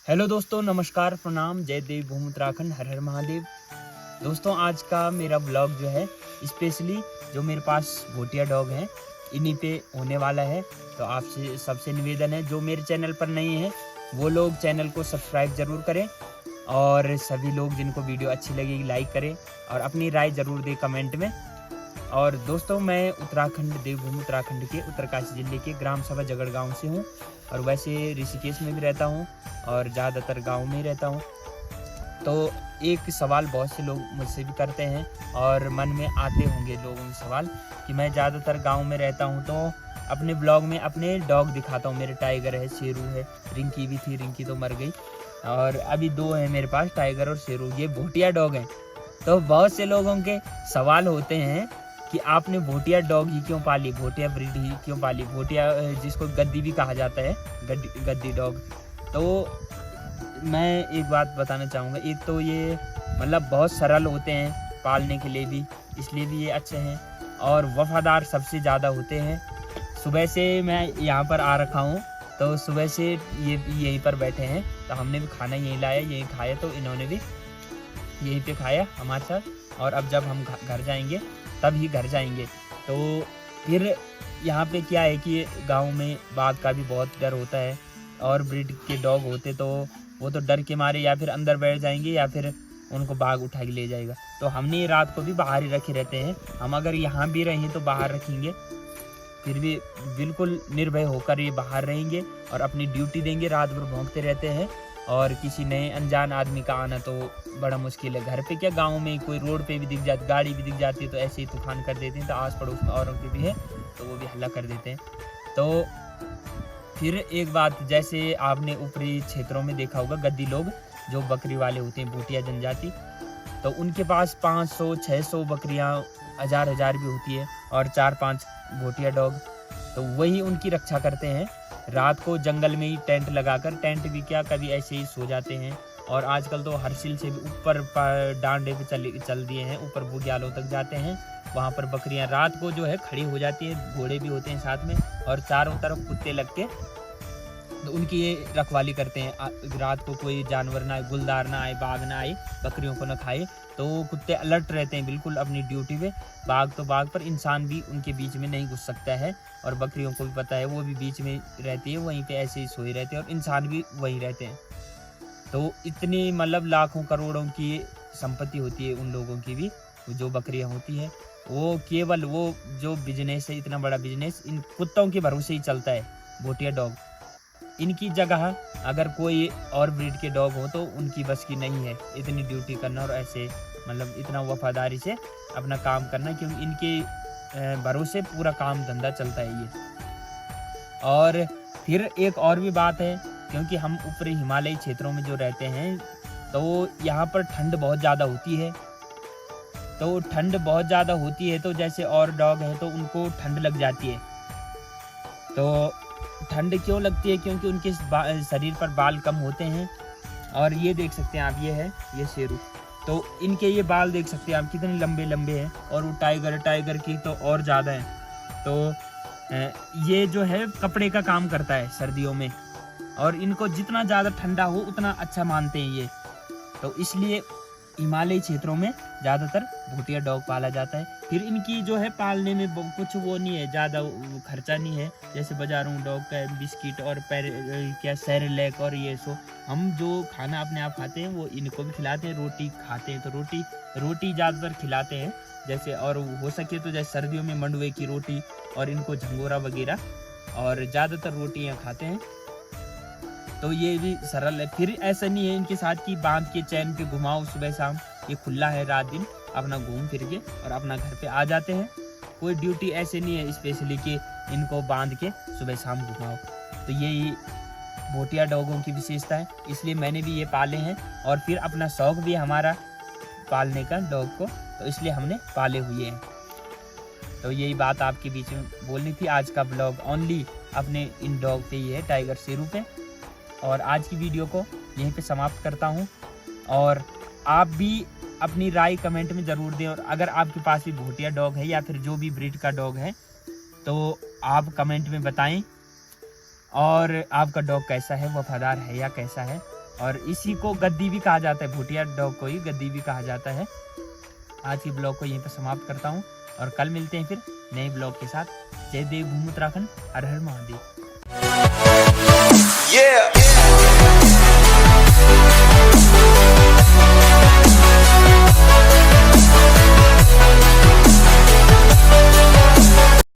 Hello दोस्तों, नमस्कार, प्रणाम, जय देव भूमि उत्तराखंड, हर हर महादेव। दोस्तों, आज का मेरा ब्लॉग जो है स्पेशली जो मेरे पास भोटिया डॉग हैं इन्हीं पे होने वाला है। तो आपसे सबसे निवेदन है, जो मेरे चैनल पर नए हैं वो लोग चैनल को सब्सक्राइब ज़रूर करें और सभी लोग जिनको वीडियो अच्छी लगेगी लाइक करें और अपनी राय ज़रूर दें कमेंट में। और दोस्तों, मैं उत्तराखंड, देवभूमि उत्तराखंड के उत्तरकाशी जिले के ग्राम सभा जगड़ गाँव से हूँ और वैसे ऋषिकेश में भी रहता हूँ और ज़्यादातर गाँव में ही रहता हूँ। तो एक सवाल बहुत से लोग मुझसे भी करते हैं और मन में आते होंगे लोगों के सवाल कि मैं ज़्यादातर गांव में रहता हूं तो अपने ब्लॉग में अपने डॉग दिखाता हूं। मेरे टाइगर है, शेरू है, रिंकी भी थी, रिंकी तो मर गई, और अभी दो है मेरे पास, टाइगर और शेरू। ये भोटिया डॉग हैं। तो बहुत से लोगों के सवाल होते हैं कि आपने भोटिया डॉग ही क्यों पाली, भोटिया ब्रीड ही क्यों पाली, भोटिया जिसको गद्दी भी कहा जाता है, गद्दी डॉग। तो मैं एक बात बताना चाहूँगा, एक तो ये मतलब बहुत सरल होते हैं पालने के लिए भी, इसलिए भी ये अच्छे हैं और वफादार सबसे ज़्यादा होते हैं। सुबह से मैं यहाँ पर आ रखा हूँ तो सुबह से ये भी यहीं पर बैठे हैं, तो हमने भी खाना यहीं लाया, यहीं खाया, तो इन्होंने भी यहीं पे खाया हमारे साथ। और अब जब हम घर जाएंगे तब ही घर जाएंगे। तो फिर यहाँ पे क्या है कि गाँव में बाघ का भी बहुत डर होता है और ब्रीड के डॉग होते तो वो तो डर के मारे या फिर अंदर बैठ जाएंगे या फिर उनको बाघ उठा के ले जाएगा। तो हमने ये रात को भी बाहर ही रखे रहते हैं। हम अगर यहाँ भी रहें तो बाहर रखेंगे, फिर भी बिल्कुल निर्भय होकर ये बाहर रहेंगे और अपनी ड्यूटी देंगे। रात भर भौंकते रहते हैं और किसी नए अनजान आदमी का आना तो बड़ा मुश्किल है। घर पे क्या, गाँव में कोई रोड पे भी दिख जाती, गाड़ी भी दिख जाती है तो ऐसे ही तूफान कर देते हैं। तो आस पड़ोस में औरों के भी है तो वो भी हल्ला कर देते हैं। तो फिर एक बात, जैसे आपने ऊपरी क्षेत्रों में देखा होगा गद्दी लोग जो बकरी वाले होते हैं, भोटिया जनजाति, तो उनके पास 500-600 बकरियां, हजार भी होती है और 4-5 भोटिया डॉग। तो वही उनकी रक्षा करते हैं रात को जंगल में ही टेंट लगाकर। टेंट भी क्या, कभी ऐसे ही सो जाते हैं और आजकल तो हरसिल से भी ऊपर डांडे पे चल दिए हैं, ऊपर बुग्यालों तक जाते हैं। वहाँ पर बकरियां रात को जो है खड़ी हो जाती हैं, घोड़े भी होते हैं साथ में और चारों तरफ कुत्ते लग के तो उनकी ये रखवाली करते हैं। रात को कोई जानवर ना आए, गुलदार ना आए, बाघ ना आए, बकरियों को ना खाए, तो कुत्ते अलर्ट रहते हैं बिल्कुल अपनी ड्यूटी पे। बाघ तो बाघ, पर इंसान भी उनके बीच में नहीं घुस सकता है और बकरियों को भी पता है, वो भी बीच में रहती है, वहीं पे ऐसे ही सोए रहते हैं और इंसान भी वहीं रहते हैं। तो इतनी मतलब लाखों करोड़ों की संपत्ति होती है उन लोगों की भी, जो बकरियां होती है। वो केवल वो जो बिजनेस है, इतना बड़ा बिजनेस इन कुत्तों के भरोसे ही चलता है, भोटिया डॉग। इनकी जगह अगर कोई और ब्रीड के डॉग हो तो उनकी बस की नहीं है इतनी ड्यूटी करना और ऐसे मतलब इतना वफादारी से अपना काम करना, क्योंकि इनके भरोसे पूरा काम धंधा चलता है ये। और फिर एक और भी बात है, क्योंकि हम ऊपरी हिमालयी क्षेत्रों में जो रहते हैं तो यहाँ पर ठंड बहुत ज़्यादा होती है। तो ठंड बहुत ज़्यादा होती है तो जैसे और डॉग हैं तो उनको ठंड लग जाती है। तो ठंड क्यों लगती है, क्योंकि उनके शरीर पर बाल कम होते हैं। और ये देख सकते हैं आप, ये है, ये शेरू, तो इनके ये बाल देख सकते हैं आप कितने लंबे लंबे हैं। और वो टाइगर की तो और ज़्यादा है। तो ये जो है कपड़े का काम करता है सर्दियों में और इनको जितना ज़्यादा ठंडा हो उतना अच्छा मानते हैं ये। तो इसलिए हिमालयी क्षेत्रों में ज़्यादातर भोटिया डॉग पाला जाता है। फिर इनकी जो है पालने में कुछ वो नहीं है, ज़्यादा खर्चा नहीं है। जैसे बाजारों डॉग का बिस्किट और क्या सेरेलैक और ये सो, हम जो खाना अपने आप खाते हैं वो इनको भी खिलाते हैं। रोटी खाते हैं तो रोटी ज़्यादातर खिलाते हैं जैसे, और हो सके तो जैसे सर्दियों में मंडुए की रोटी और इनको झंगोरा वगैरह, और ज़्यादातर रोटियाँ खाते हैं। तो ये भी सरल है। फिर ऐसा नहीं है इनके साथ कि बांध के चैन पे घुमाओ सुबह शाम, ये खुला है रात दिन, अपना घूम फिर के और अपना घर पे आ जाते हैं। कोई ड्यूटी ऐसे नहीं है स्पेशली कि इनको बांध के सुबह शाम घुमाओ। तो यही भोटिया डॉगों की विशेषता है, इसलिए मैंने भी ये पाले हैं। और फिर अपना शौक भी हमारा पालने का डॉग को, तो इसलिए हमने पाले हुए हैं। तो यही बात आपके बीच में बोलनी थी। आज का ब्लॉग ओनली अपने इन डॉग पे ही है, टाइगर, शेरू पे। और आज की वीडियो को यहीं पे समाप्त करता हूँ। और आप भी अपनी राय कमेंट में ज़रूर दें, और अगर आपके पास भी भोटिया डॉग है या फिर जो भी ब्रीड का डॉग है तो आप कमेंट में बताएं। और आपका डॉग कैसा है, वफादार है या कैसा है। और इसी को गद्दी भी कहा जाता है, भूटिया डॉग को ही गद्दी भी कहा जाता है। आज के ब्लॉग को यहीं पर समाप्त करता हूँ और कल मिलते हैं फिर नए ब्लॉग के साथ। जय देव भूमि उत्तराखंड, हर हर महादेव।